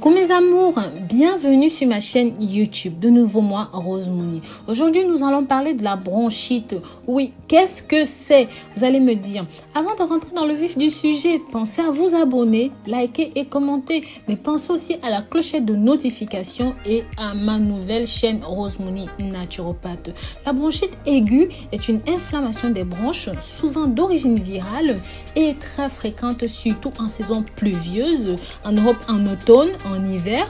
Coucou mes amours, bienvenue sur ma chaîne YouTube. De nouveau moi, Rose Mouni. Aujourd'hui, nous allons parler de la bronchite. Oui, qu'est-ce que c'est? Vous allez me dire. Avant de rentrer dans le vif du sujet, pensez à vous abonner, liker et commenter. Mais pensez aussi à la clochette de notification et à ma nouvelle chaîne Rose Mouni naturopathe. La bronchite aiguë est une inflammation des bronches, souvent d'origine virale et très fréquente, surtout en saison pluvieuse, en Europe en automne, en hiver,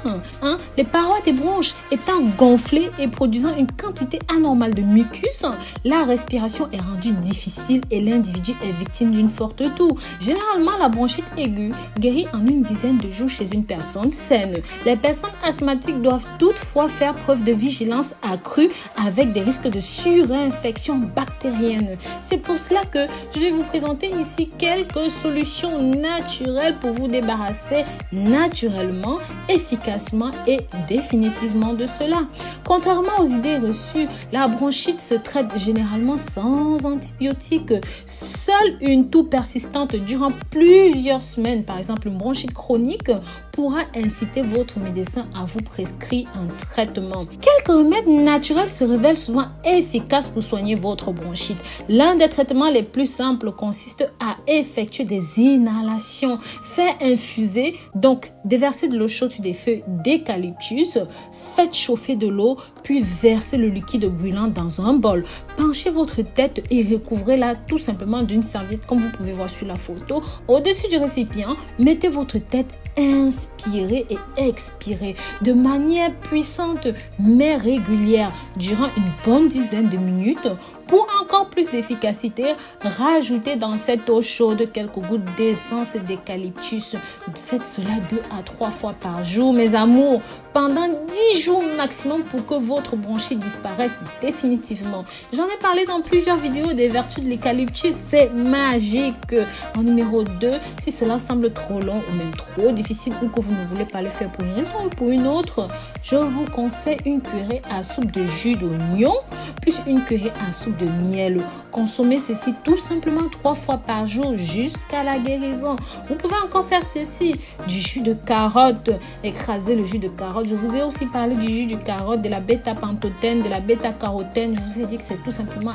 les parois des bronches étant gonflées et produisant une quantité anormale de mucus, la respiration est rendue difficile et l'individu est victime d'une forte toux. Généralement, la bronchite aiguë guérit en une dizaine de jours chez une personne saine. Les personnes asthmatiques doivent toutefois faire preuve de vigilance accrue avec des risques de surinfection bactérienne. C'est pour cela que je vais vous présenter ici quelques solutions naturelles pour vous débarrasser naturellement, efficacement et définitivement de cela. Contrairement aux idées reçues, la bronchite se traite généralement sans antibiotiques. Seule une toux persistante durant plusieurs semaines, par exemple une bronchite chronique, pourra inciter votre médecin à vous prescrire un traitement. Quelques remèdes naturels se révèlent souvent efficaces pour soigner votre bronchite. L'un des traitements les plus simples consiste à effectuer des inhalations. Faire infuser, donc déverser de l'eau chaude sur des feuilles d'eucalyptus, faites chauffer de l'eau, puis versez le liquide brûlant dans un bol. Penchez votre tête et recouvrez-la tout simplement d'une serviette comme vous pouvez voir sur la photo. Au-dessus du récipient, mettez votre tête, inspirez et expirez de manière puissante mais régulière durant une bonne dizaine de minutes. Pour encore plus d'efficacité, rajoutez dans cette eau chaude quelques gouttes d'essence d'eucalyptus. Faites cela 2 à 3 fois par jour, mes amours, pendant 10 jours maximum pour que votre bronchite disparaisse définitivement. J'en ai parlé dans plusieurs vidéos des vertus de l'eucalyptus, c'est magique. En numéro 2, si cela semble trop long ou même trop difficile ou que vous ne voulez pas le faire pour une raison ou pour une autre, je vous conseille une cuillerée à soupe de jus d'oignon plus une cuillerée à soupe de miel. Consommez ceci tout simplement 3 fois par jour jusqu'à la guérison. Vous pouvez encore faire ceci, du jus de carotte, écraser le jus de carotte. Je vous ai aussi parlé du jus de carotte, de la bêta-pantotène, de la bêta-carotène. Je vous ai dit que c'est tout simplement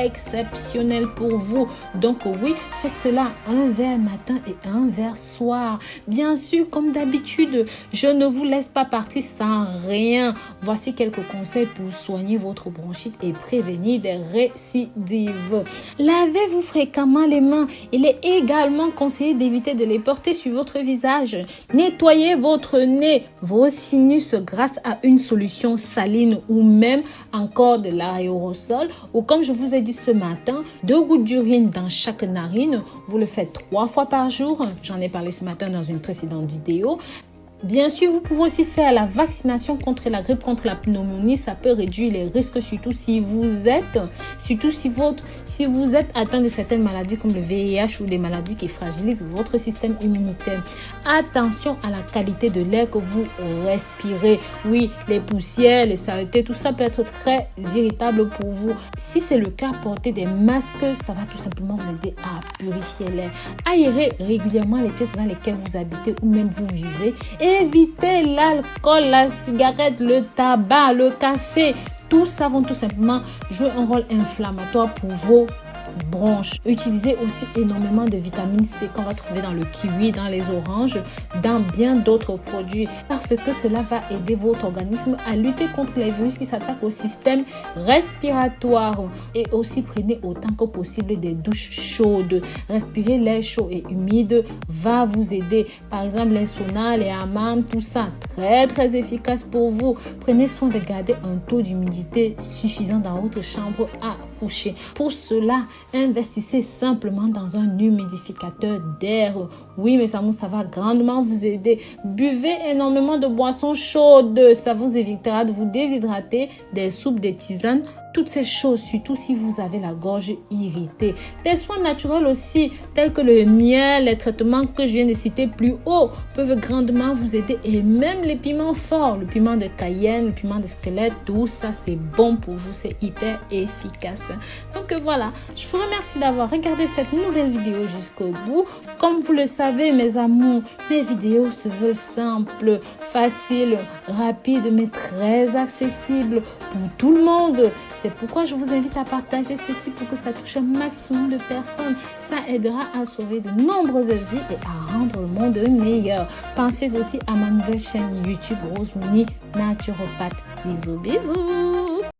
exceptionnel pour vous. Donc oui, faites cela un verre matin et un verre soir. Bien sûr, comme d'habitude, je ne vous laisse pas partir sans rien. Voici quelques conseils pour soigner votre bronchite et prévenir des récidives. Lavez-vous fréquemment les mains. Il est également conseillé d'éviter de les porter sur votre visage. Nettoyez votre nez, vos sinus grâce à une solution saline ou même encore de l'aérosol ou comme je vous ai dit ce matin, 2 gouttes d'urine dans chaque narine. Vous le faites 3 fois par jour. J'en ai parlé ce matin dans une précédente vidéo. Bien sûr, vous pouvez aussi faire la vaccination contre la grippe, contre la pneumonie. Ça peut réduire les risques, surtout si vous êtes atteint de certaines maladies comme le VIH ou des maladies qui fragilisent votre système immunitaire. Attention à la qualité de l'air que vous respirez. Oui, les poussières, les saletés, tout ça peut être très irritable pour vous. Si c'est le cas, portez des masques. Ça va tout simplement vous aider à purifier l'air. Aérez régulièrement les pièces dans lesquelles vous habitez ou même vous vivez. Évitez l'alcool, la cigarette, le tabac, le café. Tout ça vont tout simplement jouer un rôle inflammatoire pour vos bronches. Utilisez aussi énormément de vitamine C qu'on va trouver dans le kiwi, dans les oranges, dans bien d'autres produits parce que cela va aider votre organisme à lutter contre les virus qui s'attaquent au système respiratoire. Et aussi prenez autant que possible des douches chaudes. Respirer l'air chaud et humide va vous aider. Par exemple, les saunas, les hammams, tout ça très efficace pour vous. Prenez soin de garder un taux d'humidité suffisant dans votre chambre à coucher. Pour cela, investissez simplement dans un humidificateur d'air. Oui, mes amours, ça va grandement vous aider. Buvez énormément de boissons chaudes. Ça vous évitera de vous déshydrater, des soupes, des tisanes toutes ces choses, surtout si vous avez la gorge irritée. Des soins naturels aussi, tels que le miel, les traitements que je viens de citer plus haut, peuvent grandement vous aider. Et même les piments forts, le piment de Cayenne, le piment de squelette, tout ça, c'est bon pour vous, c'est hyper efficace. Donc voilà, je vous remercie d'avoir regardé cette nouvelle vidéo jusqu'au bout. Comme vous le savez, mes amours, mes vidéos se veulent simples, faciles, rapides, mais très accessibles pour tout le monde. C'est pourquoi je vous invite à partager ceci pour que ça touche un maximum de personnes. Ça aidera à sauver de nombreuses vies et à rendre le monde meilleur. Pensez aussi à ma nouvelle chaîne YouTube Rose Mouni Naturopathe. Bisous, bisous.